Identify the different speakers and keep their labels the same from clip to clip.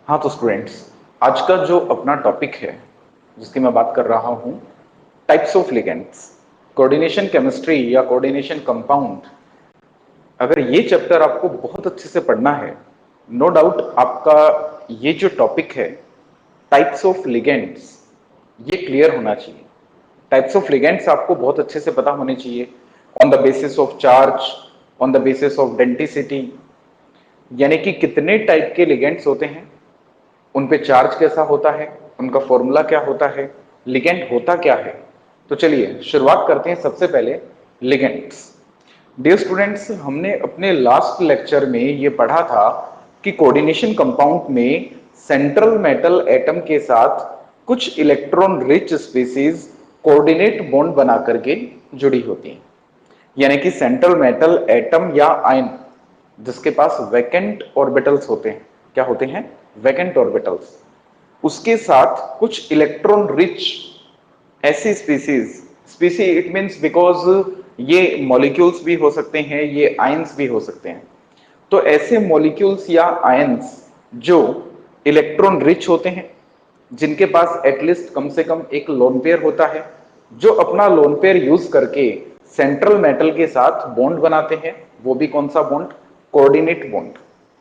Speaker 1: हाँ तो स्टूडेंट्स, आज का जो अपना टॉपिक है जिसकी मैं बात कर रहा हूँ, types of ligands, coordination chemistry या कोऑर्डिनेशन कंपाउंड। अगर ये चैप्टर आपको बहुत अच्छे से पढ़ना है, नो डाउट आपका ये जो टॉपिक है टाइप्स ऑफ लिगेंड्स, ये क्लियर होना चाहिए। टाइप्स ऑफ लिगेंड्स आपको बहुत अच्छे से पता होने चाहिए, on the basis of charge, on the basis of density, यानी कि कितने टाइप के लिगेंड्स होते हैं, उन पे चार्ज कैसा होता है, उनका फॉर्मूला क्या होता है, लिगेंड होता क्या है। तो चलिए शुरुआत करते हैं सबसे पहले लिगेंड्स। डियर स्टूडेंट्स, हमने अपने लास्ट लेक्चर में ये पढ़ा था कि कोऑर्डिनेशन कंपाउंड में सेंट्रल मेटल एटम के साथ कुछ electron rich species coordinate bond बना करके जुड़ी होती हैं, यानी कि सेंट्रल मेटल एटम या आयन जिसके पास वैकेंट ऑर्बिटल्स होते हैं। क्या होते हैं? Vacant orbitals. उसके साथ कुछ इलेक्ट्रॉन रिच ऐसी स्पीसीज, स्पीसी इट मींस बिकॉज ये मॉलिक्यूल्स भी हो सकते हैं, ये आयंस भी हो सकते हैं। तो ऐसे मॉलिक्यूल्स या आयंस जो इलेक्ट्रॉन रिच होते हैं, जिनके पास एटलीस्ट कम से कम एक लोन पेयर होता है, जो अपना लोन पेयर यूज करके सेंट्रल मेटल के साथ बॉन्ड बनाते हैं। वो भी कौन सा बॉन्ड? Coordinate bond.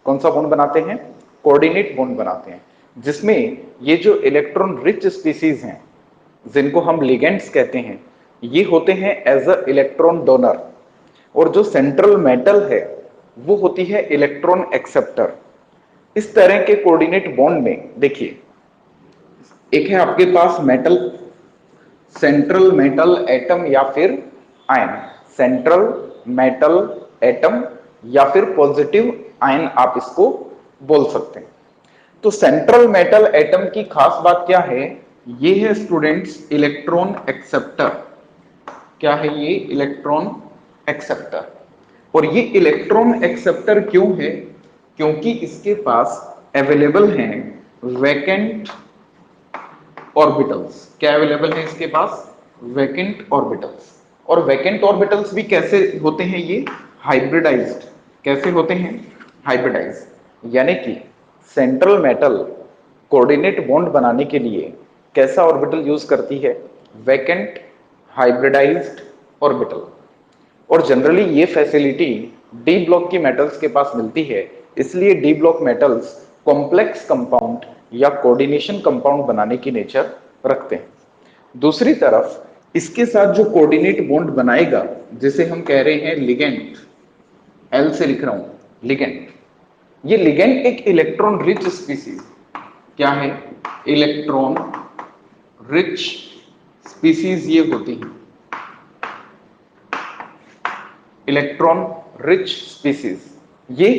Speaker 1: कौन सा बॉन्ड बनाते हैं? कोऑर्डिनेट बॉन्ड बनाते हैं, जिसमें ये जो इलेक्ट्रॉन रिच स्पीसीज हैं, जिनको हम लिगेंड्स कहते हैं, ये होते हैं एज अ इलेक्ट्रॉन डोनर। और जो सेंट्रल मेटल है वो होती है इलेक्ट्रॉन एक्सेप्टर। इस तरह के कोऑर्डिनेट बॉन्ड में देखिए, एक है आपके पास मेटल, सेंट्रल मेटल एटम या फिर आयन, सेंट्रल मेटल एटम या फिर पॉजिटिव आयन आप इसको बोल सकते हैं। तो सेंट्रल मेटल एटम की खास बात क्या है? ये है स्टूडेंट्स इलेक्ट्रॉन एक्सेप्टर। क्या है ये? Electron acceptor. और ये इलेक्ट्रॉन एक्सेप्टर क्यों है? क्योंकि इसके पास अवेलेबल हैं वैकेंट ऑर्बिटल्स। क्या अवेलेबल है इसके पास? Vacant orbitals. और वैकेंट ऑर्बिटल्स भी कैसे होते हैं? ये हाइब्रिडाइज्ड। कैसे होते हैं? हाइब्रिडाइज्ड। यानी कि सेंट्रल मेटल कोऑर्डिनेट बॉन्ड बनाने के लिए कैसा ऑर्बिटल यूज करती है? Vacant hybridised orbital. और जनरली ये फैसिलिटी डी ब्लॉक की मेटल्स के पास मिलती है, इसलिए D block metals complex compound या कोऑर्डिनेशन कंपाउंड बनाने की नेचर रखते हैं। दूसरी तरफ इसके साथ जो कोऑर्डिनेट बॉन्ड बनाएगा, जिसे हम कह रहे हैं लिगेंड, एल से लिख रहा हूं लिगेंड। ये लिगेंड एक इलेक्ट्रॉन रिच स्पीसीज, क्या है? इलेक्ट्रॉन रिच स्पीसीज ये होती हैं, इलेक्ट्रॉन रिच स्पीसीज। ये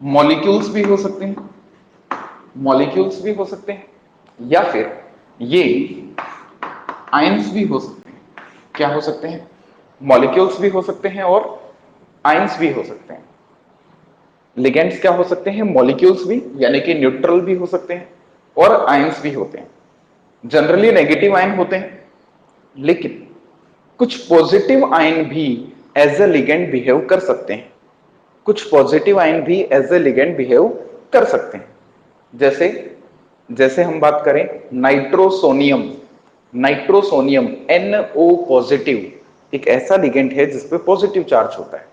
Speaker 1: मॉलिक्यूल्स भी हो सकते हैं, मॉलिक्यूल्स भी हो सकते हैं, या फिर ये आयंस भी हो सकते हैं। क्या हो सकते हैं? मॉलिक्यूल्स भी हो सकते हैं और आयंस भी हो सकते हैं। लिगेंड्स क्या हो सकते हैं? मॉलिक्यूल्स भी, यानी कि न्यूट्रल भी हो सकते हैं, और आयंस भी होते हैं। जनरली नेगेटिव आयन होते हैं, लेकिन कुछ पॉजिटिव आयन भी एज ए लिगेंड बिहेव कर सकते हैं। कुछ पॉजिटिव आयन भी एज ए लिगेंड बिहेव कर सकते हैं। जैसे जैसे हम बात करें नाइट्रोसोनियम, नाइट्रोसोनियम NO पॉजिटिव एक ऐसा लिगेंड है जिसपे पॉजिटिव चार्ज होता है।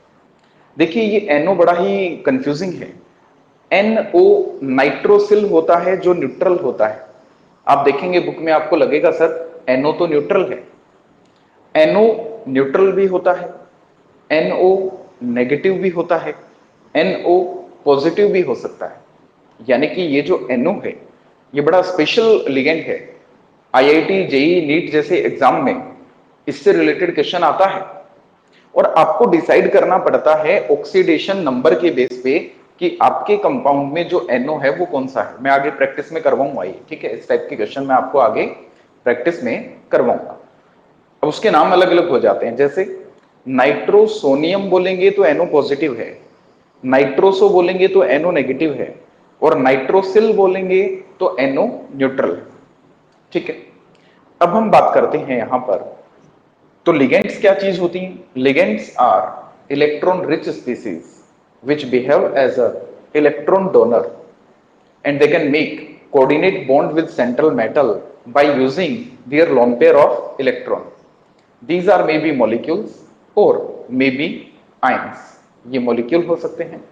Speaker 1: देखिए ये NO बड़ा ही कंफ्यूजिंग है। NO नाइट्रोसिल होता है जो न्यूट्रल होता है। आप देखेंगे बुक में, आपको लगेगा सर NO तो न्यूट्रल है। NO न्यूट्रल भी होता है, NO नेगेटिव भी होता है, NO पॉजिटिव भी हो सकता है। यानी कि ये जो NO है ये बड़ा स्पेशल लिगेंड है। IIT जेई नीट जैसे एग्जाम में इससे रिलेटेड क्वेश्चन आता है, और आपको डिसाइड करना पड़ता है ऑक्सीडेशन नंबर के बेस पे कि आपके कंपाउंड में जो NO है वो कौन सा है। मैं आगे प्रैक्टिस में करवाऊंगा ये, ठीक है? इस टाइप के क्वेश्चन मैं आपको आगे प्रैक्टिस में करवाऊंगा। अब उसके नाम अलग अलग हो जाते हैं, जैसे नाइट्रोसोनियम बोलेंगे तो NO पॉजिटिव है, नाइट्रोसो बोलेंगे तो NO नेगेटिव है, और नाइट्रोसिल बोलेंगे तो NO न्यूट्रल है। ठीक है, अब हम बात करते हैं यहां पर, तो लिगेंड्स क्या चीज होती हैं? Ligands are electron rich species which behave as a electron donor. and they can make coordinate bond with central metal by using their lone pair of electron. These are maybe molecules or maybe ions. ये molecule हो सकते हैं,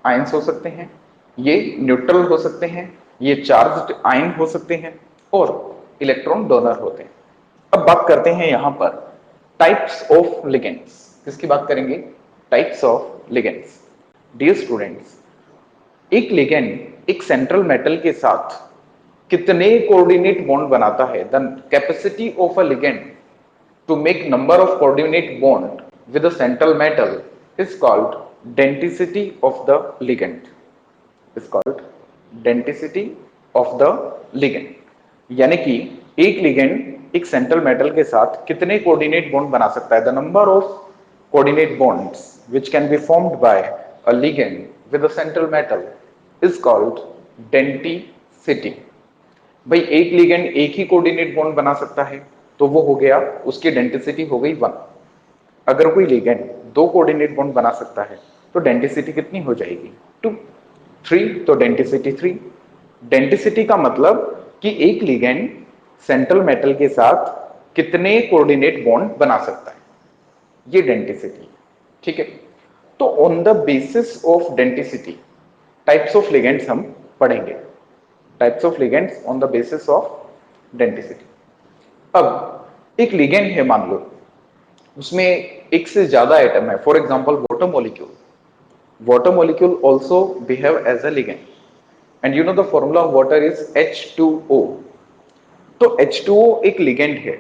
Speaker 1: ions हो सकते हैं, ये neutral हो सकते हैं, ये charged ion हो सकते हैं और इलेक्ट्रॉन डोनर होते हैं। अब बात करते हैं यहां पर टाइप्स ऑफ लिगेंड्स। किसकी बात करेंगे? Types of ligands. Dear students, एक लिगेंड एक सेंट्रल मेटल के साथ कितने कोऑर्डिनेट बॉन्ड बनाता है? The capacity of a ligand to make number of coordinate bond with a central metal is called density of the ligand. Is called density of the ligand. यानी कि एक ligand एक central metal के साथ कितने coordinate bond बना सकता है? The number of coordinate bonds which can be formed by a ligand with a central metal is called density. भाई एक लिगेंड एक ही कोऑर्डिनेट बॉन्ड बना सकता है तो वो हो गया, उसकी डेंसिटी हो गई 1। अगर कोई लिगेंड दो कोऑर्डिनेट बॉन्ड बना सकता है तो डेंसिटी कितनी हो जाएगी? 2। 3 तो डेंसिटी 3। डेंसिटी का मतलब कि एक लिगेंड सेंट्रल मेटल के साथ कितने कोऑर्डिनेट बॉन्ड बना सकता है, ये डेंसिटी। ठीक है, तो on the basis of density types of ligands हम पढ़ेंगे। Types of ligands on the basis of density. अब एक लिगेंड है, मान लो उसमें एक से ज्यादा एटम है, for example water molecule. Water molecule also behave as a ligand and you know the formula of water is H2O। तो H2O एक लिगेंड है,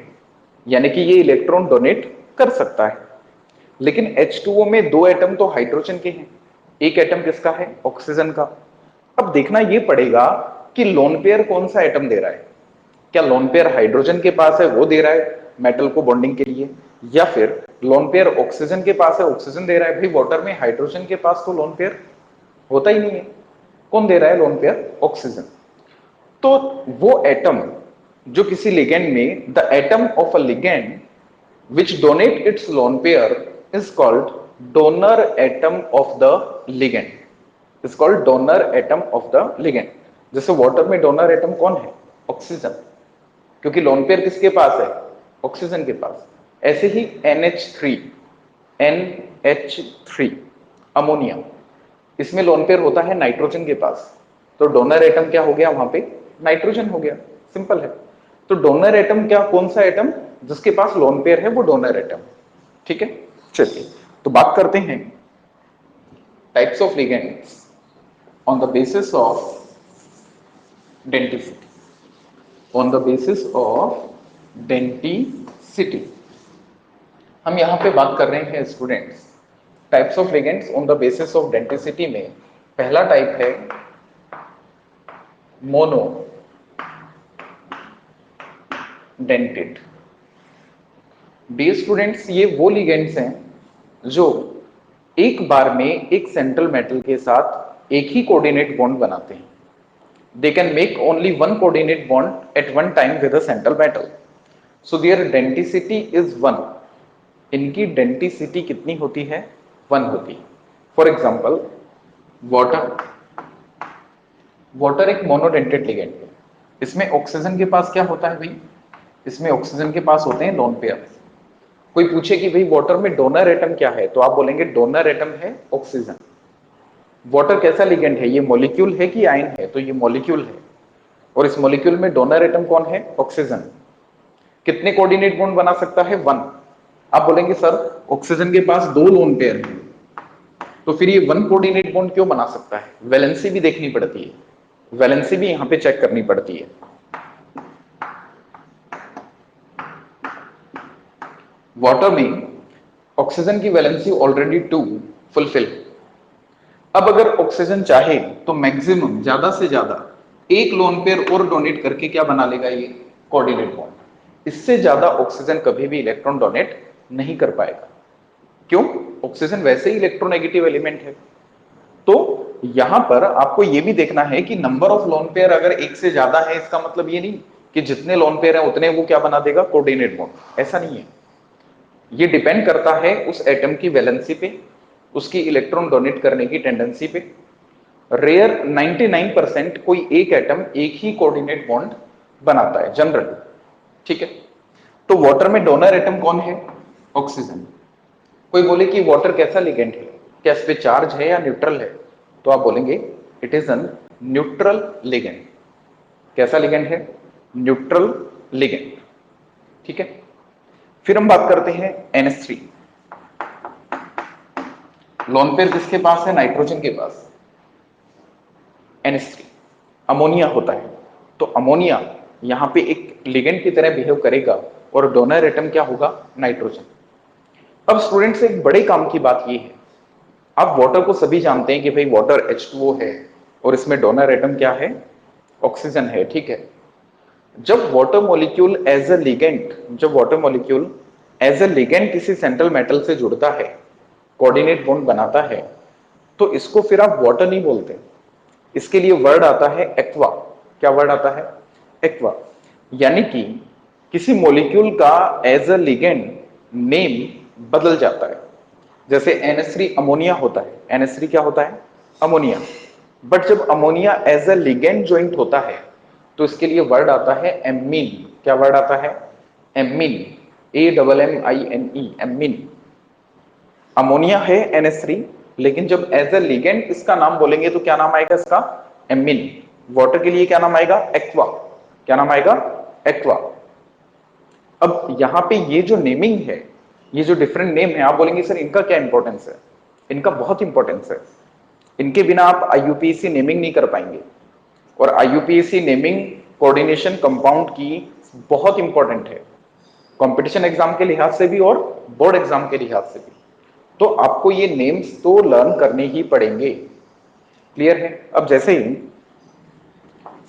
Speaker 1: यानी कि ये इलेक्ट्रॉन डोनेट कर सकता है, लेकिन H2O में दो एटम तो हाइड्रोजन के हैं, एक एटम किसका है? ऑक्सीजन का। अब देखना ये पड़ेगा कि लोन पेयर कौन सा एटम दे रहा है। क्या लोन पेयर हाइड्रोजन के पास है, वो दे रहा है मेटल को बॉन्डिंग के लिए, या फिर लोन पेयर ऑक्सीजन के पास है, ऑक्सीजन दे रहा है? भाई वाटर में हाइड्रोजन के पास तो लोन पेयर होता ही नहीं है। कौन दे रहा है लोन पेयर? ऑक्सीजन। तो वो एटम जो किसी लिगेंड में, the atom of a ligand which donate its lone pair is called donor atom of the ligand, is called donor atom of the ligand। जैसे वाटर में डोनर एटम कौन है? Oxygen, क्योंकि लोन पेयर किसके पास है? Oxygen के पास। ऐसे ही NH3 ammonia, इसमें लोन पेयर होता है नाइट्रोजन के पास, तो डोनर एटम क्या हो गया वहां पे? नाइट्रोजन हो गया। सिंपल है। तो डोनर एटम क्या, कौन सा एटम जिसके पास लोन पेयर है वो डोनर एटम। ठीक है, चलिए तो बात करते हैं types of ligands on the basis of density. On the basis of density हम यहां पे बात कर रहे हैं students types of ligands on the basis of density में पहला टाइप है मोनो डेंटेड। डियर स्टूडेंट्स, ये वो लिगेंड्स हैं जो एक बार में एक सेंट्रल मेटल के साथ एक ही कोऑर्डिनेट बॉन्ड बनाते हैं। They can make only one coordinate bond at one time with a central metal, so their density is 1। इनकी डेंसिटी कितनी होती है? 1 होती है। For example water. वाटर एक मोनोडेंटेड लिगेंड है। इसमें ऑक्सीजन के पास क्या होता है भाई? इसमें ऑक्सीजन के पास होते हैं लोन पेयर। कोई पूछे कि भाई वाटर में डोनर एटम क्या है, तो आप बोलेंगे डोनर एटम है ऑक्सीजन। वाटर कैसा लिगेंड है? ये मॉलिक्यूल है कि आयन है? तो ये मॉलिक्यूल है, और इस मॉलिक्यूल में डोनर एटम कौन है? ऑक्सीजन। कितने कोऑर्डिनेट बॉन्ड बना सकता है? 1। आप बोलेंगे सर ऑक्सीजन के पास 2 लोन पेयर है, तो फिर ये 1 कोऑर्डिनेट बॉन्ड क्यों बना सकता है? वैलेंसी भी देखनी पड़ती है, वैलेंसी भी यहां पे चेक करनी पड़ती है। वाटर में ऑक्सीजन की वैलेंसी ऑलरेडी 2 फुलफिल। अब अगर ऑक्सीजन चाहे तो मैक्सिमम ज्यादा से ज्यादा एक लोन पेयर और डोनेट करके क्या बना लेगा? ये कोऑर्डिनेट बॉन्ड। इससे ज्यादा ऑक्सीजन कभी भी इलेक्ट्रॉन डोनेट नहीं कर पाएगा। क्यों? ऑक्सीजन वैसे ही इलेक्ट्रोनेगेटिव एलिमेंट है। तो यहां पर आपको यह भी देखना है कि नंबर ऑफ लोन पेयर अगर एक से ज्यादा है, इसका मतलब ये नहीं कि जितने लोन पेयर है उतने वो क्या बना देगा? Coordinate bond. ऐसा नहीं है। ये डिपेंड करता है उस एटम की वैलेंसी पे, उसकी इलेक्ट्रॉन डोनेट करने की टेंडेंसी पे। रेयर 99% कोई एक एटम एक ही कोऑर्डिनेट बॉन्ड बनाता है जनरली, ठीक है। तो वाटर में डोनर एटम कौन है? ऑक्सीजन। कोई बोले कि वाटर कैसा लिगेंड है, क्या इस पे चार्ज है या न्यूट्रल है, तो आप बोलेंगे it is an neutral ligand. कैसा लिगेंड है? न्यूट्रल लिगेंड, ठीक है। फिर हम बात करते हैं NH3। लोन पेयर किसके पास है? नाइट्रोजन के पास। NH3 अमोनिया होता है, तो अमोनिया यहां पे एक लिगेंड की तरह बिहेव करेगा और डोनर एटम क्या होगा? नाइट्रोजन। अब स्टूडेंट्स एक बड़े काम की बात यह है, आप वाटर को सभी जानते हैं कि भाई वाटर H2O है और इसमें डोनर एटम क्या है? ऑक्सीजन है, ठीक है। जब water molecule as a ligand जब water molecule as a ligand किसी सेंट्रल मेटल से जुड़ता है, कोऑर्डिनेट बॉन्ड बनाता है, तो इसको फिर आप वाटर नहीं बोलते, इसके लिए वर्ड आता है एक्वा। क्या वर्ड आता है? एक्वा। यानी कि किसी मॉलिक्यूल का एज अ लिगेंड नेम बदल जाता है। जैसे NH3 अमोनिया होता है, NH3 क्या होता है? अमोनिया। बट जब ammonia as a ligand joint होता है तो इसके लिए वर्ड आता है एमीन। क्या वर्ड आता है? एमीन। AMMINE, amine. अमोनिया है NH3, लेकिन जब एज अ लिगेंड इसका नाम बोलेंगे तो क्या नाम आएगा इसका? एमीन। वाटर के लिए क्या नाम आएगा? एक्वा। क्या नाम आएगा? एक्वा। अब यहां पे ये जो नेमिंग है, ये जो डिफरेंट नेम है, आप बोलेंगे सर इनका क्या इंपॉर्टेंस है? इनका बहुत इंपॉर्टेंस है। इनके बिना आप IUPAC नेमिंग नहीं कर पाएंगे, और IUPAC नेमिंग कोऑर्डिनेशन कंपाउंड की बहुत इंपॉर्टेंट है, कंपटीशन एग्जाम के लिहाज से भी और बोर्ड एग्जाम के लिहाज से भी। तो आपको ये नेम्स तो लर्न करने ही पड़ेंगे। क्लियर है? अब जैसे ही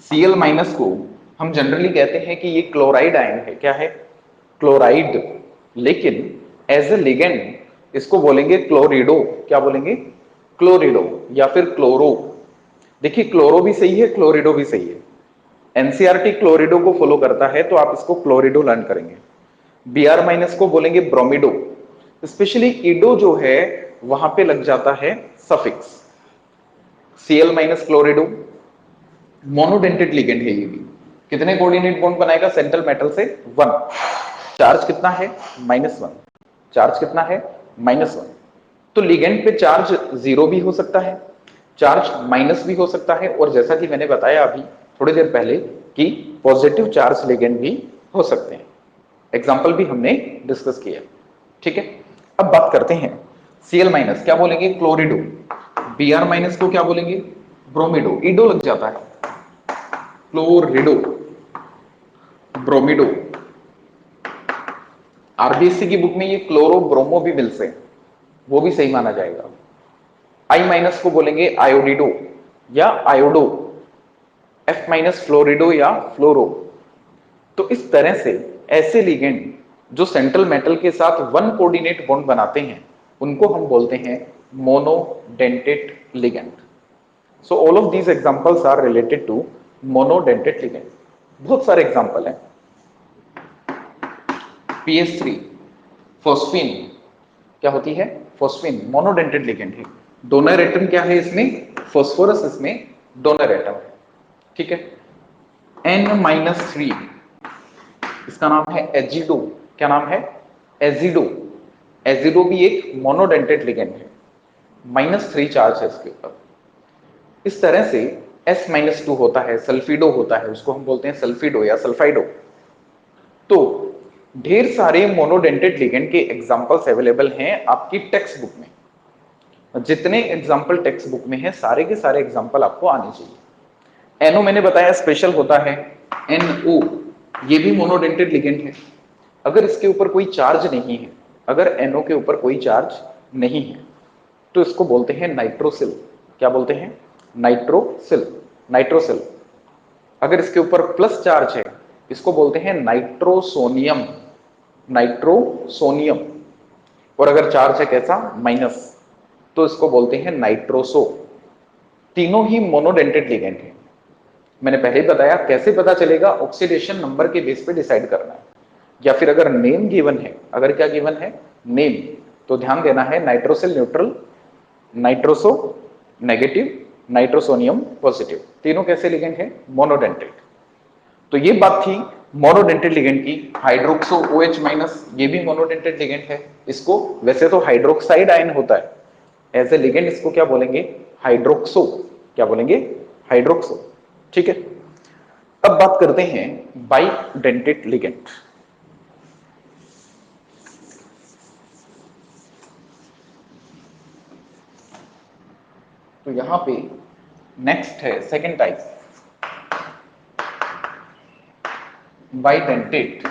Speaker 1: Cl- को हम जनरली कहते हैं कि ये क्लोराइड आयन है। क्या है? क्लोराइड। लेकिन एज ए लिगेंड इसको बोलेंगे क्लोरिडो। क्या बोलेंगे? क्लोरिडो या फिर क्लोरो। देखिए क्लोरो भी सही है, क्लोरिडो भी सही है। एनसीईआरटी क्लोरिडो को फॉलो करता है, तो आप इसको क्लोरिडो लर्न करेंगे। Br- को बोलेंगे ब्रोमिडो। स्पेशली ईडो जो है वहां पे लग जाता है सफिक्स। Cl- क्लोरिडो मोनोडेंटेड लिगेंड है ये भी। कितने कोऑर्डिनेट बॉन्ड बनाएगा सेंट्रल मेटल से? 1। चार्ज कितना है? -1। चार्ज कितना है? -1। तो लिगेंड पे चार्ज 0 भी हो सकता है, चार्ज माइनस भी हो सकता है, और जैसा कि मैंने बताया अभी थोड़ी देर पहले कि पॉजिटिव चार्ज लिगेंड भी हो सकते हैं। एग्जाम्पल भी हमने डिस्कस किया, ठीक है। अब बात करते हैं Cl- क्या बोलेंगे? क्लोरिडो। Br- को क्या बोलेंगे? ब्रोमिडो। ईडो लग जाता है, क्लोरिडो, ब्रोमिडो। RBSc की बुक में ये क्लोरो ब्रोमो भी मिलते हैं, वो भी सही माना जाएगा। I- को बोलेंगे आयोडिडो या आयोडो। F- फ्लोरिडो या फ्लोरो। तो इस तरह से ऐसे लिगेंड जो सेंट्रल मेटल के साथ 1 कोऑर्डिनेट बॉन्ड बनाते हैं उनको हम बोलते हैं monodentate ligand. So all of these examples are related to monodentate ligand. बहुत सारे एग्जांपल हैं। PS3 फॉस्फीन क्या होती है? फॉस्फीन मोनोडेंटेड लिगेंड है। डोनर एटम क्या है इसमें? फास्फोरस इसमें डोनर एटम है, ठीक है। N-3 इसका नाम है एजिडो। क्या नाम है? एजिडो। एजिडो भी एक मोनोडेंटेड लिगेंड है, -3 चार्ज है इसके ऊपर। इस तरह से S-2 होता है, सल्फिडो होता है, उसको हम बोलते हैं सल्फिडो या सल्फाइडो। तो ढेर सारे मोनोडेंटेड लिगेंड के एग्जांपल्स अवेलेबल हैं आपकी टेक्स्ट बुक में। जितने एग्जांपल टेक्स्ट बुक में है सारे के सारे एग्जांपल आपको आने चाहिए। NO मैंने बताया स्पेशल होता है। NO ये भी मोनोडेंटेड लिगेंड है। अगर इसके ऊपर कोई चार्ज नहीं है, अगर NO के ऊपर कोई चार्ज नहीं है, तो इसको बोलते हैं नाइट्रोसिल। क्या बोलते हैं? नाइट्रोसिल। नाइट्रोसिल। अगर इसके ऊपर प्लस चार्ज है, इसको बोलते हैं नाइट्रोसोनियम। नाइट्रोसोनियम। और अगर चार्ज है कैसा? माइनस, तो इसको बोलते हैं नाइट्रोसो। तीनों ही मोनोडेंटेड लिगेंड है। मैंने पहले ही बताया कैसे पता चलेगा, ऑक्सीडेशन नंबर के बेस पे डिसाइड करना है, या फिर अगर नेम गिवन है, अगर क्या गिवन है? नेम, तो ध्यान देना है nitrosyl neutral, nitroso negative, nitrosonium positive, तीनों कैसे लिगेंड है? मोनोडेंटेट। तो ये बात थी मोनोडेंटेट लिगेंड की। हाइड्रोक्सो OH माइनस, ये भी मोनोडेंटेट लिगेंड है। इसको वैसे तो हाइड्रोक्साइड आयन होता है, एज ए लिगेंड इसको क्या बोलेंगे? हाइड्रोक्सो। क्या बोलेंगे? हाइड्रोक्सो। ठीक है, अब बात करते हैं बाइडेंटेट लिगेंड। तो यहां पे नेक्स्ट है second type, bidentate.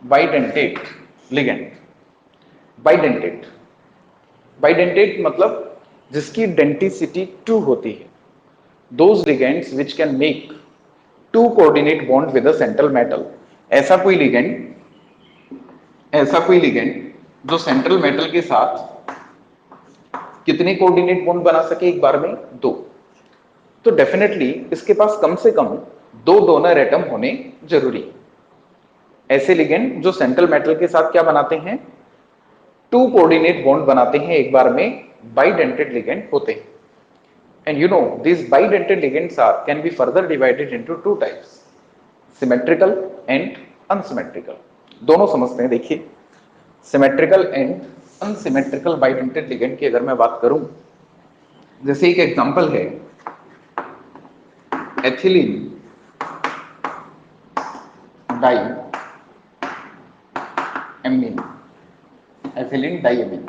Speaker 1: Bidentate ligand. Bidentate, bidentate मतलब जिसकी डेंटिसिटी 2 होती है। Those ligands which can make 2 coordinate bond with a central metal. ऐसा कोई लिगेंड, ऐसा कोई लिगेंड जो सेंट्रल मेटल के साथ कितने कोऑर्डिनेट बॉन्ड बना सके एक बार में? 2। तो डेफिनेटली इसके पास कम से कम 2 डोनर एटम होने जरूरी है। ऐसे लिगेंड जो सेंट्रल मेटल के साथ क्या बनाते हैं? 2 कोऑर्डिनेट बॉन्ड बनाते हैं एक बार में, बाइडेंटेट लिगेंड होते हैं। And you know, these bidentate ligands can be further divided into 2 types, symmetrical and unsymmetrical. दोनों समझते हैं। देखिए, symmetrical and unsymmetrical bidentate ligand की अगर मैं बात करूं, जैसे एक एग्जांपल है ethylene die amine. Ethylene die amine,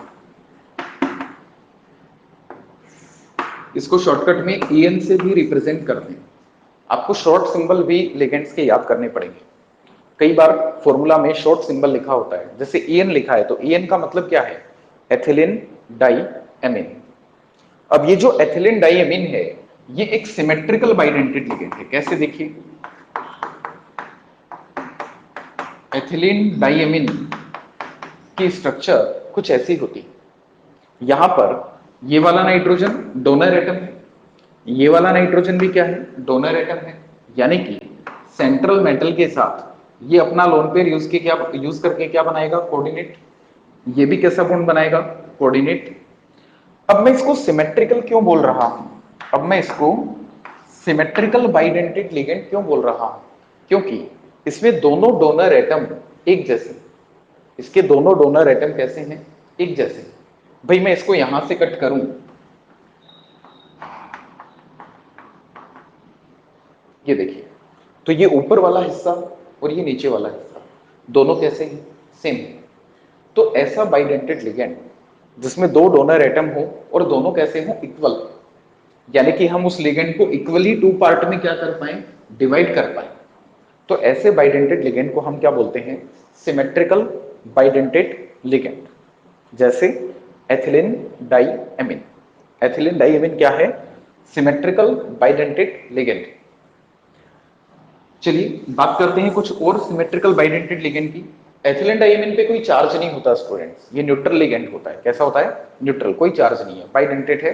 Speaker 1: इसको शॉर्टकट में EN से भी रिप्रेजेंट करते हैं। आपको शॉर्ट सिंबल भी लिगेंड्स के याद करने पड़ेंगे। कई बार फॉर्मूला में शॉर्ट सिंबल लिखा होता है, जैसे EN लिखा है तो EN का मतलब क्या है? Ethylene die amine. अब ये जो एथिलीन डाई एमीन है, ये एक सिमेट्रिकल बाइडेंटेट लिगेंड है। कैसे? देखिए, एथिलीन डाई एमीन की स्ट्रक्चर कुछ ऐसी होती है। यहां पर ये वाला नाइट्रोजन डोनर एटम है, ये वाला नाइट्रोजन भी क्या है? डोनर एटम है। यानी कि सेंट्रल मेटल के साथ ये अपना लोन पेयर यूज करके क्या बनाएगा? कोऑर्डिनेट। ये भी कैसा बॉन्ड बनाएगा? कोऑर्डिनेट। अब मैं इसको सिमेट्रिकल क्यों बोल रहा हूं? अब मैं इसको सिमेट्रिकल बाइडेंटेट लिगेंड क्यों बोल रहा हूं? क्योंकि इसमें दोनों डोनर एटम एक जैसे, इसके दोनों डोनर एटम कैसे हैं? एक जैसे। भाई मैं इसको यहां से कट करूं, ये देखिए, तो ये ऊपर वाला हिस्सा और ये नीचे वाला हिस्सा दोनों कैसे हैं? सेम है। तो ऐसा बाइडेंटेट लिगेंड जिसमें 2 डोनर एटम हो और दोनों कैसे हो? इक्वल, यानी कि हम उस लिगेंड को इक्वली 2 पार्ट में क्या कर पाए? डिवाइड कर पाए। तो ऐसे बाइडेंटेट लिगेंड को हम क्या बोलते हैं? Symmetrical bidentate ligand. जैसे ethylene die amine. Ethylene die amine क्या है? Symmetrical bidentate ligand. चलिए बात करते हैं कुछ और सिमेट्रिकल बाइडेंटेट लिगेंड की। एथिलीन डाइमीन पे कोई चार्ज नहीं होता स्टूडेंट्स, ये न्यूट्रल लिगेंड होता है। कैसा होता है? न्यूट्रल, कोई चार्ज नहीं है, बाइडेंटेट है।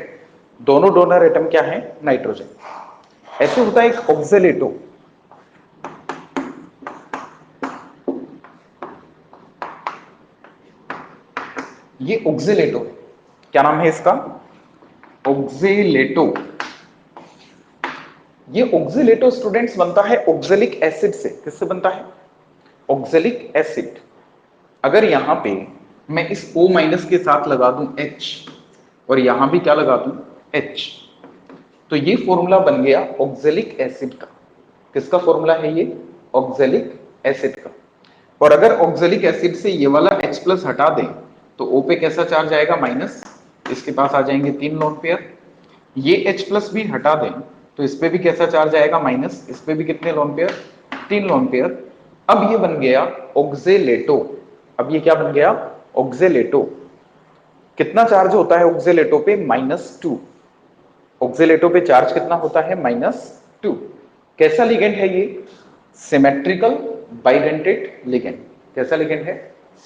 Speaker 1: दोनों डोनर एटम क्या है? नाइट्रोजन। ऐसे होता है एक ऑक्जेलेटो। ये ऑक्जेलेटो, क्या नाम है इसका? ऑक्जेलेटो। ये ऑक्जेलेटो स्टूडेंट्स बनता है ऑक्जेलिक एसिड से। किससे बनता है? Oxalic acid. अगर यहां पे मैं इस O माइनस के साथ लगा दूं H और यहां भी क्या लगा दूं? H, तो ये फॉर्मूला बन गया ऑक्जेलिक एसिड का। किसका फॉर्मूला है ये? ऑक्जेलिक एसिड का। और अगर ऑक्जेलिक एसिड से ये वाला H प्लस हटा दें तो O पे कैसा चार्ज आएगा? माइनस। इसके पास आ जाएंगे 3 लोन पेयर। ये H प्लस भी हटा दें तो इस पे भी कैसा चार्ज आएगा? माइनस। इस पे भी कितने लोन पेयर? 3 lone pair. अब ये बन गया ऑक्जेलेटो। अब ये क्या बन गया? ऑक्जेलेटो। कितना चार्ज होता है ऑक्जेलेटो पे? -2। ऑक्जेलेटो पे चार्ज कितना होता है? -2। कैसा लिगेंड है ये? Symmetrical bidentate ligand. कैसा लिगेंड है?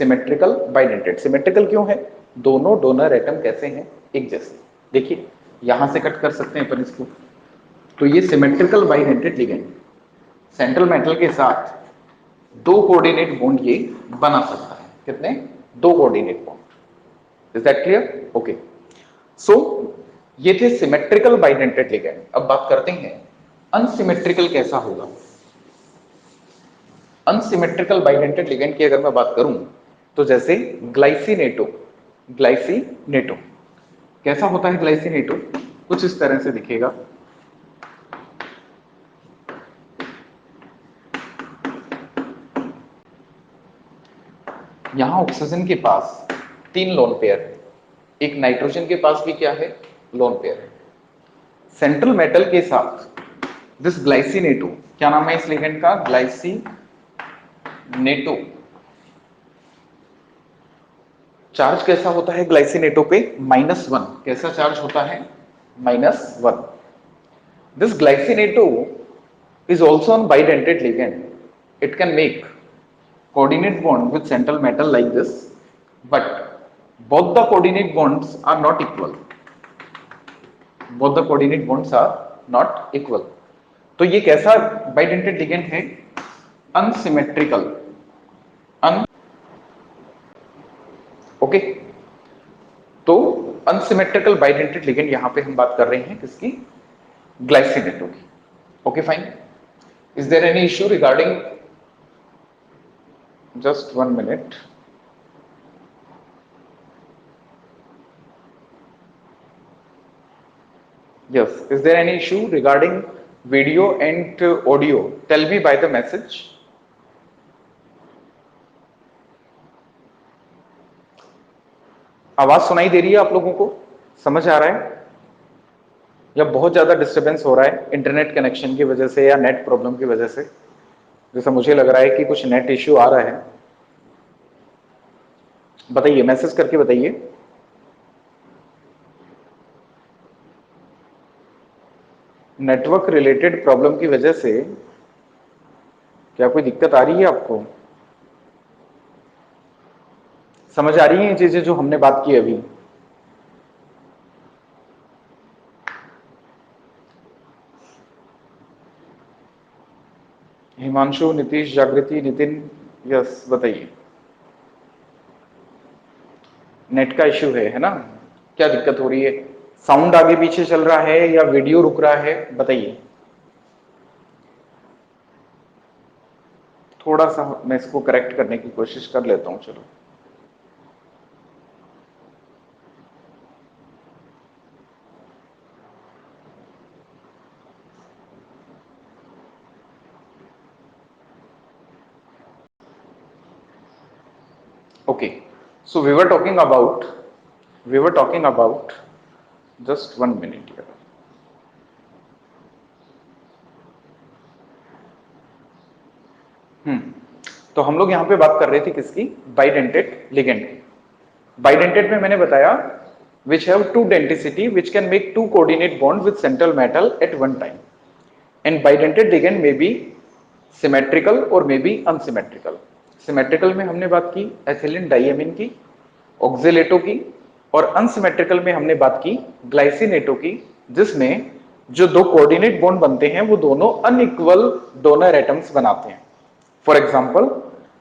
Speaker 1: Symmetrical bidentate. सिमेट्रिकल क्यों है? दोनों डोनर एटम कैसे हैं? एक जैसे। देखिए यहां से कट कर सकते हैं अपन इसको, तो ये symmetrical bidentate ligand central metal के साथ 2 कोऑर्डिनेट बॉन्ड ये बना सकता है। कितने? दो coordinate bond. Is that clear? Okay, so ये थे सिमेट्रिकल बाइडेंटेड लिगेंड। अब बात करते हैं अनसिमेट्रिकल कैसा होगा। अनसिमेट्रिकल बाइडेंटेड लिगेंड की अगर मैं बात करूं तो जैसे ग्लाइसिनेटो, ग्लाइसिनेटो कैसा होता है? ग्लाइसिनेटो कुछ इस तरह से दिखेगा। यहां ऑक्सीजन के पास 3 लोन पेयर है, एक नाइट्रोजन के पास भी क्या है? लोन पेयर है। सेंट्रल मेटल के साथ दिस ग्लाइसिनेटो, क्या नाम है इस लिगेंड का? ग्लाइसिनेटो। चार्ज कैसा होता है ग्लाइसिनेटो पे? -1। कैसा चार्ज होता है? -1। This glycinato is also on bidentate ligand. It can make coordinate bond with central metal like this, but both the coordinate bonds are not equal. Both the coordinate bonds are not equal. तो ये कैसा bidentate ligand है? Unsymmetrical. Okay, तो unsymmetrical bidentate ligand यहां पे हम बात कर रहे हैं किसकी? ग्लाइसिनेटो की। Okay fine. Is there any issue regarding? Just 1 minute. Yes. Is there any issue regarding video and audio? Tell me by the message. आवाज सुनाई दे रही है आप लोगों को? समझ आ रहा है? या बहुत ज्यादा डिस्टरबेंस हो रहा है इंटरनेट कनेक्शन की वजह से या नेट प्रॉब्लम की वजह से? जैसा मुझे लग रहा है कि कुछ नेट इश्यू आ रहा है। बताइए, मैसेज करके बताइए। नेटवर्क रिलेटेड प्रॉब्लम की वजह से क्या कोई दिक्कत आ रही है आपको? समझ आ रही है ये चीजें जो हमने बात की अभी? हिमांशु, नीतीश, जागृति, नितिन, यस बताइए। नेट का इश्यू है ना? क्या दिक्कत हो रही है? साउंड आगे पीछे चल रहा है या वीडियो रुक रहा है? बताइए। थोड़ा सा मैं इसको करेक्ट करने की कोशिश कर लेता हूं, चलो। Okay, so we were talking about just 1 minute here. तो हम लोग यहां पे बात कर रहे थे किसकी? बाइडेंटेड लिगेंड की। बाइडेंटेड में मैंने बताया which have two denticity which can make two coordinate bond with central metal at one time, and bidentate ligand may be symmetrical or may be unsymmetrical. Symmetrical में हमने बात की एथिलीन डाइएमिन की, oxalato की, और अनसिमेट्रिकल में हमने बात की ग्लाइसिनेटो की, जिसमें जो दो कोऑर्डिनेट बॉन्ड बनते हैं वो दोनों अनइक्वल डोनर एटम्स बनाते हैं। फॉर एग्जाम्पल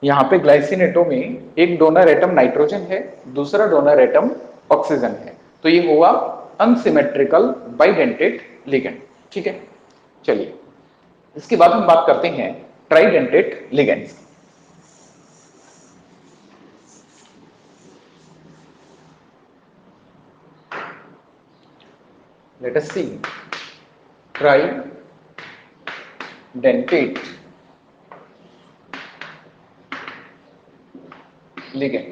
Speaker 1: यहां पे ग्लाइसिनेटो में एक डोनर एटम नाइट्रोजन है, दूसरा डोनर एटम ऑक्सीजन है, तो ये हुआ अनसिमेट्रिकल बाइडेंटेट लिगेंड। ठीक है, चलिए इसके बाद हम बात करते हैं tridentate ligands. Let us C tridentate ligand.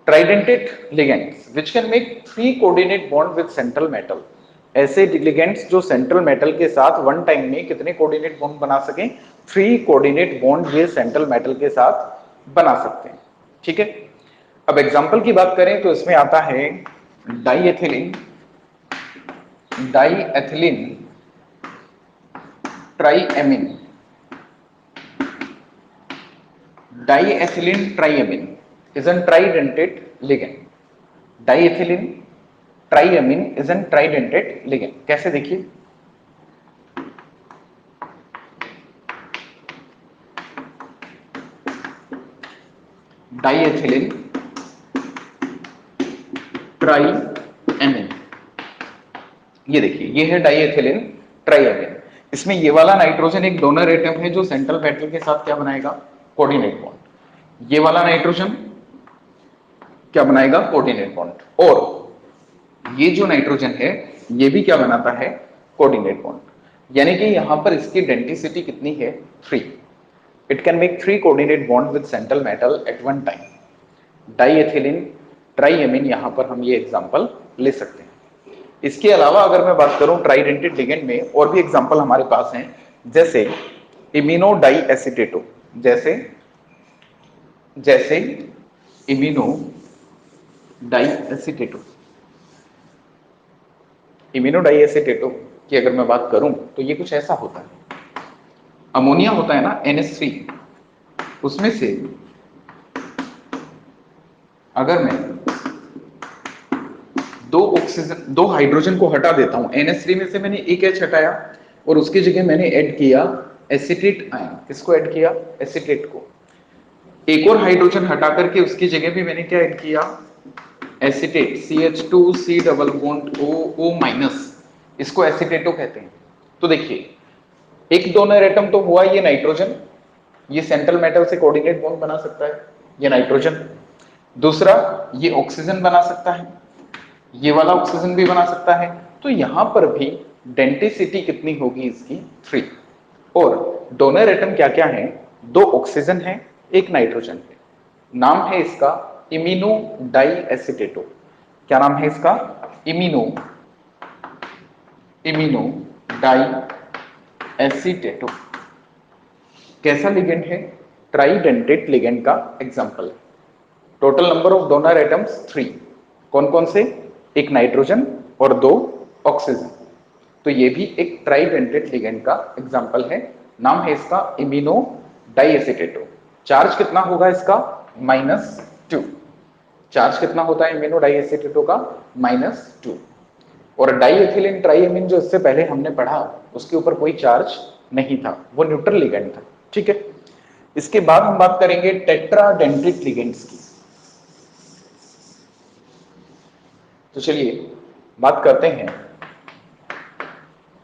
Speaker 1: Tridentate ligands which can make 3 coordinate bond with central metal. ऐसे लिगेंड्स जो सेंट्रल मेटल के साथ वन टाइम में कितने कोऑर्डिनेट बॉन्ड बना सकें? 3 कोऑर्डिनेट बॉन्ड ये सेंट्रल मेटल के साथ बना सकते हैं। ठीक है, अब एग्जांपल की बात करें तो इसमें आता है डाईएथिलीन ट्राइएमिन। Diethylene triamine is a tridentate ligand. Diethylene triamine is a tridentate ligand. कैसे देखिए? डाईएथिलीन ट्राई एमिन। ये देखिए, ये है डाईएथिलीन ट्राई एमिन। इसमें ये वाला नाइट्रोजन एक डोनर एटम है जो सेंट्रल मेटल के साथ क्या बनाएगा, कोऑर्डिनेट बॉन्ड। ये वाला नाइट्रोजन क्या बनाएगा, कोऑर्डिनेट बॉन्ड। और ये जो नाइट्रोजन है ये भी क्या बनाता है, कोऑर्डिनेट बॉन्ड। यानी कि यहां पर इसकी डेंसिटी कितनी है, 3। It can make 3 coordinate bond with central metal at one time. Diethylene triamine, यहां पर हम ये एग्जांपल ले सकते हैं। इसके अलावा अगर मैं बात करूं ट्राइडेंटेट लिगेंड में, और भी एग्जांपल हमारे पास हैं, जैसे इमिनो डाई एसिटेटो, जैसे इमिनो डाई एसिटेटो। इमिनो डाई एसिटेटो की अगर मैं बात करूं तो ये कुछ ऐसा होता है। अमोनिया होता है ना NH3, उसमें से अगर मैं दो हाइड्रोजन को हटा देता हूं, NH3 में से मैंने एक H हटाया और उसकी जगह मैंने ऐड किया एसिटेट आयन। किसको ऐड किया, एसिटेट को। एक और हाइड्रोजन हटा करके उसकी जगह भी मैंने क्या ऐड किया, acetate, CH2C double bond O minus, इसको एसिटेटो कहते हैं। तो देखिए, एक डोनर एटम तो हुआ ये नाइट्रोजन, ये सेंट्रल मेटल से कोऑर्डिनेट बॉन्ड बना सकता है, ये नाइट्रोजन। दूसरा, ये ऑक्सीजन बना सकता है, ये वाला ऑक्सीजन भी बना सकता है। तो यहां पर भी डेंसिटी कितनी होगी इसकी, 3। और डोनर एटम क्या क्या है, 2 ऑक्सीजन है, 1 नाइट्रोजन है। नाम है इसका इमिनो डाई एसिटेटो। क्या नाम है इसका, इमिनो डाई एसिटेटो। कैसा लिगेंड है, ट्राइडेंटेट लिगेंड का एग्जांपल है। Total number of donor atoms 3। कौन कौन से, 1 नाइट्रोजन और 2 ऑक्सीजन। तो ये भी एक ट्राइडेंटेट लिगेंड का एग्जांपल है। नाम है इसका इमिनो डाई एसिटेटो। चार्ज कितना होगा इसका, -2। चार्ज कितना होता है इमिनो डाई एसिटेटो का, -2। और डाईएथिलीन ट्राईएमिन जो इससे पहले हमने पढ़ा, उसके ऊपर कोई चार्ज नहीं था, वो न्यूट्रल लिगेंड था। ठीक है, इसके बाद हम बात करेंगे टेट्राडेंटेट लिगेंड्स की। तो चलिए बात करते हैं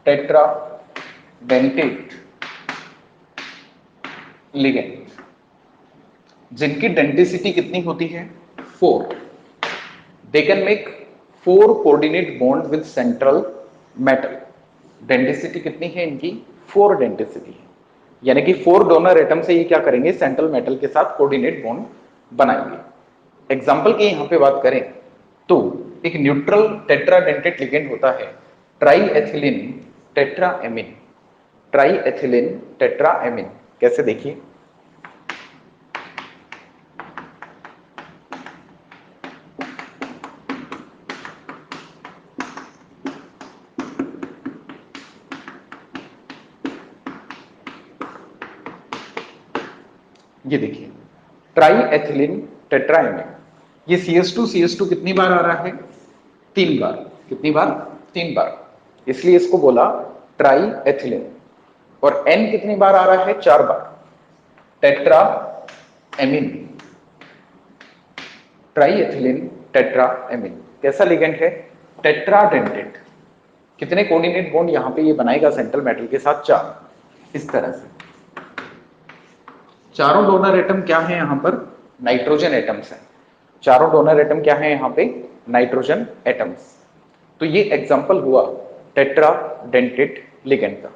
Speaker 1: टेट्राडेंटेट लिगेंड, जिनकी डेंसिटी कितनी होती है, 4। दे can make 4 coordinate bond with central metal. Density कितनी है इनकी, 4 डेंसिटी है। यानी कि 4 डोनर एटम से ये क्या करेंगे, सेंट्रल मेटल के साथ कोऑर्डिनेट बॉन्ड बनाएंगे। एग्जांपल की यहां पे बात करें तो एक न्यूट्रल टेट्राडेंटेट लिगेंड होता है ट्राईएथिलीन टेट्राएमिन। ट्राईएथिलीन टेट्राएमिन कैसे, देखिए, ये देखिए ट्राईएथिलीन टेट्राएमिन। ये CH2 कितनी बार आ रहा है, 3 बार। कितनी बार, 3 बार। इसलिए इसको बोला ट्राईएथिलीन। और N कितनी बार आ रहा है, 4 बार। टेट्राएमिन, ट्राईएथिलीन टेट्राएमिन कैसा लिगेंड है, टेट्राडेंटेट। कितने कोऑर्डिनेट बॉन्ड यहां पे ये बनाएगा सेंट्रल मेटल के साथ, 4। इस तरह से चारों डोनर एटम क्या है यहां पर, नाइट्रोजन एटम्स हैं। चारों डोनर एटम क्या है यहां पे, नाइट्रोजन एटम्स। तो ये एग्जांपल हुआ टेट्राडेंटेट लिगेंड का।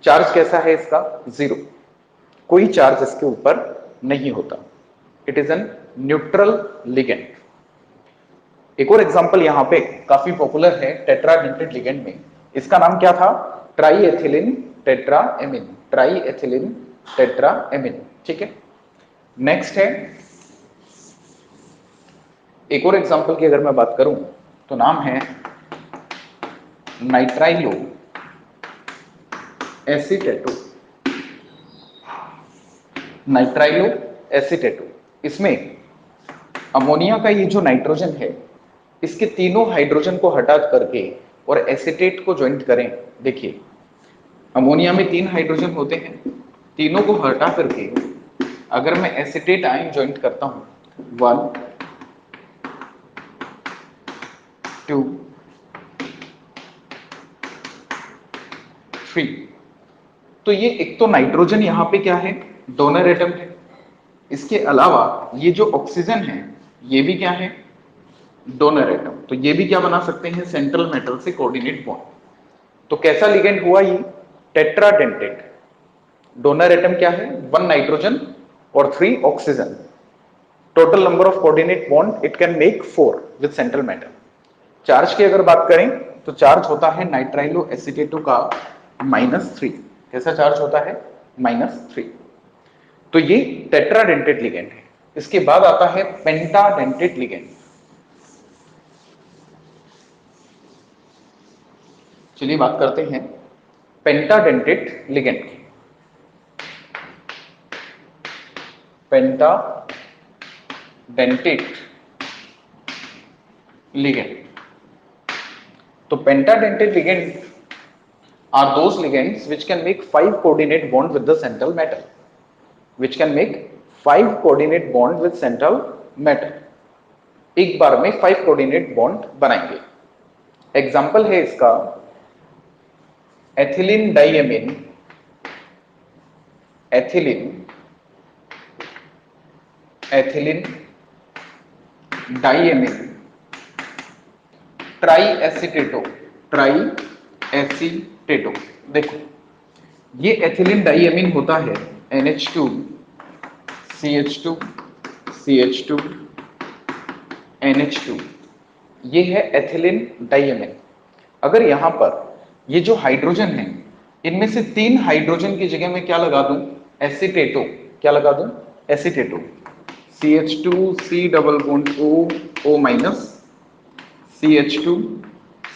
Speaker 1: चार्ज कैसा है इसका, 0। कोई चार्ज इसके ऊपर नहीं होता। It is an neutral ligand. एक और एग्जांपल यहां पे काफी पॉपुलर है टेट्राडेंटेट लिगेंड में, इसका नाम क्या था, ट्राईएथिलीन टेट्राएमिन। ट्राईएथिलीन टेट्राएमिन, ठीक है। नेक्स्ट है, एक और एग्जांपल की अगर मैं बात करूं तो नाम है नाइट्राइलो एसिटेटो। नाइट्राइलो एसिटेटो, इसमें अमोनिया का ये जो नाइट्रोजन है, इसके तीनों हाइड्रोजन को हटा करके और एसिटेट को ज्वाइंट करें। देखिए, अमोनिया में 3 हाइड्रोजन होते हैं, तीनों को हटा करके अगर मैं एसिटेट आयन ज्वाइंट करता हूं 1 2 3, तो ये एक तो नाइट्रोजन यहां पे क्या है, डोनर एटम है। इसके अलावा ये जो ऑक्सीजन है ये भी क्या है, डोनर एटम। तो ये भी क्या बना सकते हैं, सेंट्रल मेटल से कोऑर्डिनेट बॉन्ड। तो कैसा लिगेंड हुआ ये, टेट्राडेंटेट। डोनर एटम क्या है, 1 नाइट्रोजन और 3 oxygen. Total number of coordinate bond it can make 4 with central metal. Charge की अगर बात करें तो चार्ज होता है नाइट्राइलो एसीटेटो का -3। कैसा चार्ज होता है, -3। तो ये टेट्राडेंटेट लिगेंड है। इसके बाद आता है पेंटाडेंटेट लिगेंड। चलिए बात करते हैं पेंटाडेंटेट लिगेंड की। पेंटाडेंटेट लिगेंड, तो पेंटाडेंटेट ligand are those ligands which can make 5 coordinate bond with the central metal, which can make 5 coordinate bond with central metal। एक बार में 5 कोऑर्डिनेट बॉन्ड बनाएंगे। एग्जांपल है इसका ethylene diamine, ethylene ethylene diamine tri acetato, tri acetato. देखो ये ethylene diamine होता है NH2 CH2 CH2 NH2, ये है एथिलीन डाइएमीन। अगर यहां पर ये जो हाइड्रोजन है इनमें से 3 हाइड्रोजन की जगह में क्या लगा दूं, एसीटेटो। क्या लगा दूं, एसीटेटो। CH2 C double bond O O minus, CH2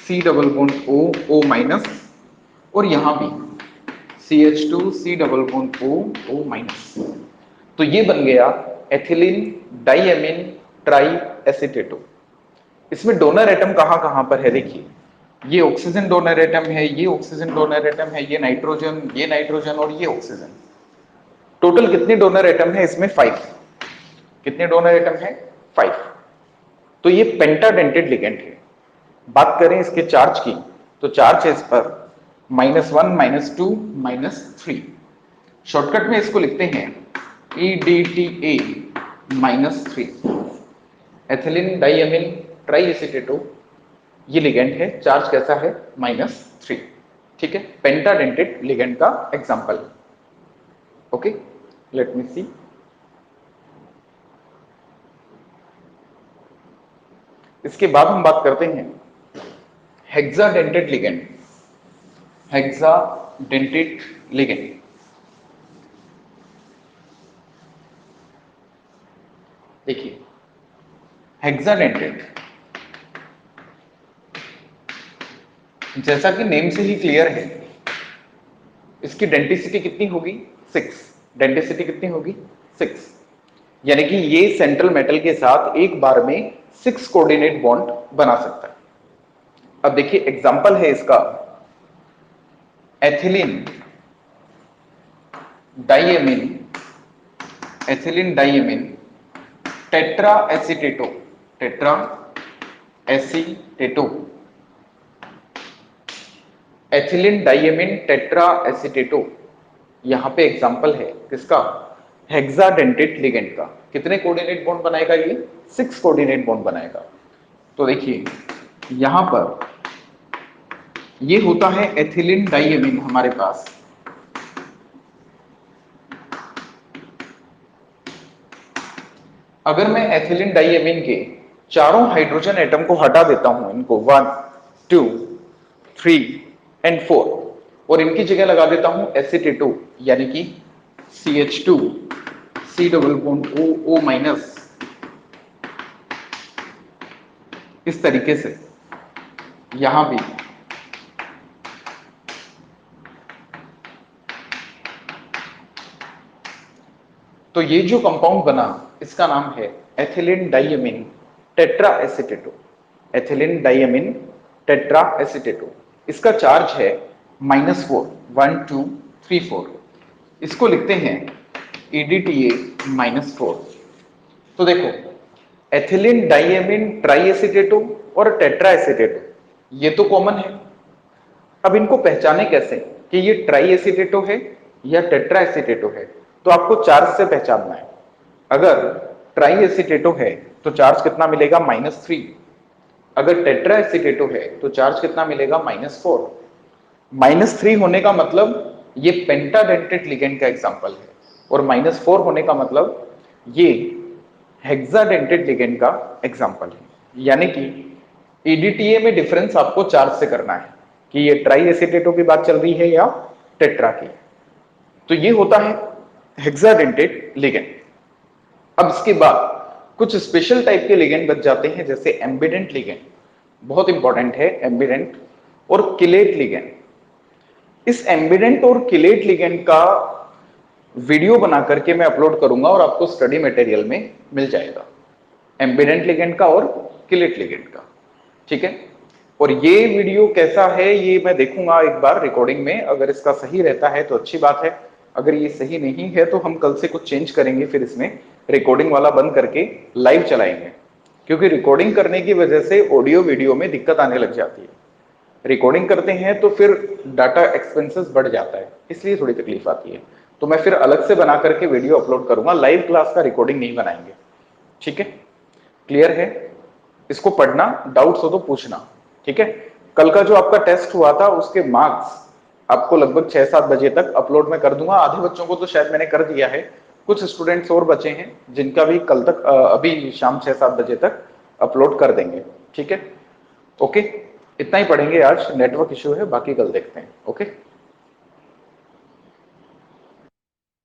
Speaker 1: C double bond O O minus, और यहां भी CH2 C double bond O O minus. तो ये बन गया एथिलीन डाइएमीन ट्राई एसीटेटो। इसमें डोनर एटम कहां कहां पर है, देखिए ये ऑक्सीजन डोनर एटम है, ये ऑक्सीजन डोनर एटम है, ये नाइट्रोजन और ये ऑक्सीजन। टोटल कितने डोनर एटम है इसमें, 5। कितने डोनर एटम है, 5। तो ये पेंटाडेंटेट लिगेंड है। बात करें इसके चार्ज की तो चार्ज है इस पर -1 -2 -3। शॉर्टकट में इसको लिखते हैं EDTA -3। एथिलीन डाइएमीन ट्राई एसीटेटो ये लिगेंड है, चार्ज कैसा है, -3। ठीक है, पेंटाडेंटेट लिगेंड का एग्जांपल। ओके, लेट मी सी। इसके बाद हम बात करते हैं हेक्साडेंटेट लिगेंड। हेक्साडेंटेट लिगेंड, देखिए हेक्साडेंटेट जैसा कि नेम से ही क्लियर है, इसकी डेंटिसिटी कितनी होगी, 6। डेंटिसिटी कितनी होगी, 6। यानी कि ये सेंट्रल मेटल के साथ एक बार में 6 कोऑर्डिनेट बॉन्ड बना सकता है। अब देखिए एग्जांपल है इसका ethylene diamine, ethylene diamine tetra acetato, tetra acetato. Ethylene diamine tetra acetato यहां पे एग्जांपल है किसका, हेक्साडेंटेट लिगेंड का। कितने कोऑर्डिनेट बॉन्ड बनाएगा ये, 6 कोऑर्डिनेट बॉन्ड बनाएगा। तो देखिए यहां पर ये होता है एथिलीन डाइएमीन हमारे पास, अगर मैं एथिलीन डाइएमीन के चारों हाइड्रोजन एटम को हटा देता हूं, इनको 1 2 3 एंड 4, और इनकी जगह लगा देता हूं एसीटेटो यानी कि CH2 C double bond O O minus, इस तरीके से यहां भी तो ये जो कंपाउंड बना इसका नाम है ethylene diamine tetra acetato. Ethylene diamine tetra acetato, इसका चार्ज है -4, 1 2 3 4। इसको लिखते हैं EDTA-4। तो देखो, एथिलीन डाइएमीन ट्राईएसीटेटो और टेट्राएसीटेटो ये तो कॉमन है। अब इनको पहचाने कैसे कि ये ट्राईएसीटेटो है या टेट्राएसीटेटो है? तो आपको चार्ज से पहचानना है। अगर ट्राईएसीटेटो है तो चार्ज कितना मिलेगा? -3। अगर टेट्राएसीटेटो है तो चार्ज कितना मिलेगा? -4। -3 होने का मतलब ये पेंटाडेंटेट लिगेंड का एग्जांपल है, और -4 होने का मतलब ये हेक्साडेंटेट लिगेंड का एग्जांपल है। यानी कि ईडीटीए में डिफरेंस आपको चार्ज से करना है कि ये ट्राई एसीटेटो की बात चल रही है या टेट्रा की। तो ये होता है हेक्साडेंटेट लिगेंड। अब इसके बाद कुछ स्पेशल टाइप के लिगेंड बच जाते हैं, जैसे एम्बिडेंट लिगेंड, बहुत इंपॉर्टेंट है एम्बिडेंट, और किलेट लिगेंड। इस एम्बिडेंट और किलेट लिगेंड का वीडियो बना करके मैं अपलोड करूंगा और आपको स्टडी मटेरियल में मिल जाएगा, एम्बिडेंट लिगेंड का और किलेट लिगेंड का। ठीक है, और ये वीडियो कैसा है ये मैं देखूंगा एक बार रिकॉर्डिंग में। अगर इसका सही रहता है तो अच्छी बात है, अगर ये सही नहीं है तो हम कल से कुछ चेंज करेंगे, फिर इसमें रिकॉर्डिंग वाला बंद करके लाइव चलाएंगे, क्योंकि रिकॉर्डिंग करने की वजह से ऑडियो वीडियो में दिक्कत आने लग जाती है। रिकॉर्डिंग करते हैं तो फिर डाटा एक्सपेंसेस बढ़ जाता है, इसलिए थोड़ी तकलीफ आती है। तो मैं फिर अलग से बना करके वीडियो अपलोड करूंगा, लाइव क्लास का रिकॉर्डिंग नहीं बनाएंगे। ठीक है, क्लियर है? इसको पढ़ना, डाउट्स हो तो पूछना। ठीक है, कल का जो आपका टेस्ट हुआ था उसके मार्क्स आपको लगभग 6-7 बजे तक अपलोड में कर दूंगा। आधे बच्चों को तो शायद मैंने कर दिया है, कुछ स्टूडेंट्स और बचे हैं जिनका भी कल तक अभी शाम 6-7 बजे तक अपलोड कर देंगे। ठीक है, ओके, इतना ही पढ़ेंगे आज, नेटवर्क इश्यू है, बाकी कल देखते हैं। ओके।